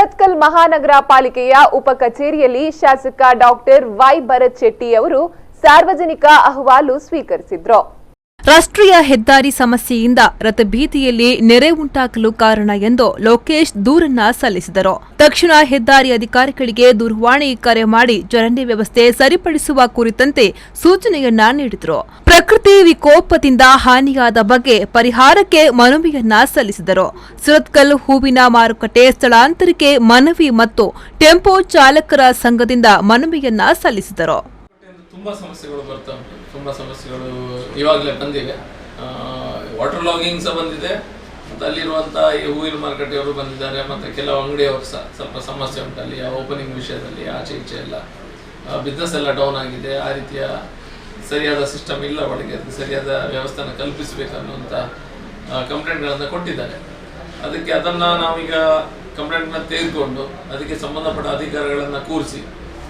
ಸುರತ್ಕಲ್ ಮಹಾನಗರ ಪಾಲಿಕೆಯ ಉಪ ಕಚೇರಿಯಲ್ಲಿ ಶಾಸಕ ಡಾಕ್ಟರ್ ವೈ ಭರತ್ ಶೆಟ್ಟಿ ಅವರು ಸಾರ್ವಜನಿಕ ಅಹವಾಲು ಸ್ವೀಕರಿಸಿದರು. ರಾಷ್ಟ್ರೀಯ ಹೆದ್ದಾರಿ ಸಮಸ್ಯೆಯಿಂದ ರಥಬೀದಿಯಲ್ಲಿ ನೆರೆ ಉಂಟಾಗಲು ಕಾರಣ ಎಂದು ಲೋಕೇಶ್ ದೂರನ್ನ ಸಲ್ಲಿಸಿದರು. ತಕ್ಷಣ ಹೆದ್ದಾರಿ ಅಧಿಕಾರಿಗಳಿಗೆ ದೂರವಾಣಿ ಕರೆ ಮಾಡಿ ಚರಂಡಿ ವ್ಯವಸ್ಥೆ ಸರಿಪಡಿಸುವ ಕುರಿತಂತೆ ಸೂಚನೆಯನ್ನ ನೀಡಿದರು. ಪ್ರಕೃತಿ ವಿಕೋಪದಿಂದ ಹಾನಿಯಾದ ಬಗ್ಗೆ ಪರಿಹಾರಕ್ಕೆ ಮನವಿಯನ್ನ ಸಲ್ಲಿಸಿದರು. ಸುರತ್ಕಲ್ ಹೂವಿನ ಮಾರುಕಟ್ಟೆ ಸ್ಥಳಾಂತರಕ್ಕೆ ಮನವಿ ಮತ್ತು ಟೆಂಪೋ ಚಾಲಕರ ಸಂಘದಿಂದ ಮನವಿಯನ್ನ ಸಲ್ಲಿಸಿದರು. ತುಂಬಾ ಸಮಸ್ಯೆಗಳು ಇವಾಗಲೇ ಬಂದಿವೆ. ವಾಟರ್ ಲಾಗಿಂಗ್ ಸಹ ಬಂದಿದೆ, ಮತ್ತು ಅಲ್ಲಿರುವಂಥ ಈ ಹೂವಿನ ಮಾರುಕಟ್ಟೆಯವರು ಬಂದಿದ್ದಾರೆ, ಮತ್ತು ಕೆಲವು ಅಂಗಡಿಯವರು ಸಹ ಸ್ವಲ್ಪ ಸಮಸ್ಯೆ ಉಂಟು. ಅಲ್ಲಿ ಓಪನಿಂಗ್ ವಿಷಯದಲ್ಲಿ ಆಚೆ ಈಚೆ ಎಲ್ಲ ಬಿಸ್ನೆಸ್ ಎಲ್ಲ ಡೌನ್ ಆಗಿದೆ. ಆ ರೀತಿಯ ಸರಿಯಾದ ಸಿಸ್ಟಮ್ ಇಲ್ಲ, ಒಳಗೆ ಸರಿಯಾದ ವ್ಯವಸ್ಥೆನ ಕಲ್ಪಿಸಬೇಕನ್ನುವಂಥ ಕಂಪ್ಲೇಂಟ್ಗಳನ್ನು ಕೊಟ್ಟಿದ್ದಾರೆ. ಅದನ್ನು ನಾವೀಗ ಕಂಪ್ಲೇಂಟ್ನ ತೆಗೆದುಕೊಂಡು ಅದಕ್ಕೆ ಸಂಬಂಧಪಟ್ಟ ಅಧಿಕಾರಿಗಳನ್ನು ಕೂರಿಸಿ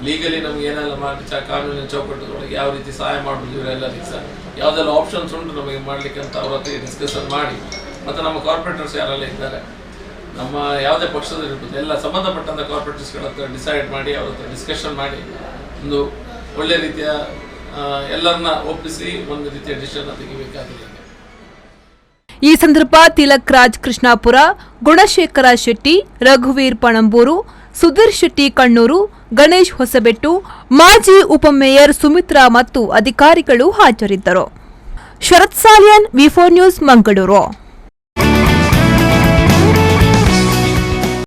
ಲೀಗಲಿ ನಮ್ಗೆ ಏನೆಲ್ಲ ಮಾಡಿ ಕಾನೂನಿನ ಚೌಕಟ್ಟುಗಳಿಗೆ ಯಾವ ರೀತಿ ಸಹಾಯ ಮಾಡೋದು ಇವರೆಲ್ಲರಿಗೆ ಸಹ ಯಾವುದೆಲ್ಲ ಆಪ್ಷನ್ಸ್ ಉಂಟು ನಮಗೆ ಮಾಡಲಿಕ್ಕೆ ಅಂತ ಅವ್ರ ಹತ್ರ ಡಿಸ್ಕಷನ್ ಮಾಡಿ, ಮತ್ತು ನಮ್ಮ ಕಾರ್ಪೊರೇಟರ್ಸ್ ಯಾರೆಲ್ಲ ಇದ್ದಾರೆ, ನಮ್ಮ ಯಾವುದೇ ಪಕ್ಷದಲ್ಲಿರ್ಬೋದು, ಎಲ್ಲ ಸಂಬಂಧಪಟ್ಟಂಥ ಕಾರ್ಪೊರೇಟರ್ಸ್ಗಳ ಹತ್ರ ಡಿಸೈಡ್ ಮಾಡಿ ಅವ್ರ ಹತ್ರ ಡಿಸ್ಕಷನ್ ಮಾಡಿ ಒಂದು ಒಳ್ಳೆ ರೀತಿಯ ಎಲ್ಲರನ್ನ ಒಪ್ಪಿಸಿ ಒಂದು ರೀತಿಯ ಡಿಸಿಷನ್ ತೆಗಿಬೇಕಾಗಿದೆ. ಈ ಸಂದರ್ಭ ತಿಲಕ್ ರಾಜ್ ಕೃಷ್ಣಾಪುರ, ಗುಣಶೇಖರ ಶೆಟ್ಟಿ, ರಘುವೀರ್ ಪಣಂಬೂರು, ಸುಧೀರ್ ಶೆಟ್ಟಿ ಕಣ್ಣೂರು, ಗಣೇಶ್ ಹೊಸಬೆಟ್ಟು, ಮಾಜಿ ಉಪಮೇಯರ್ ಸುಮಿತ್ರಾ ಮತ್ತು ಅಧಿಕಾರಿಗಳು ಹಾಜರಿದ್ದರು. ಶರತ್ ಸಾಲಿಯನ್, ವಿ4 ನ್ಯೂಸ್, ಮಂಗಳೂರು.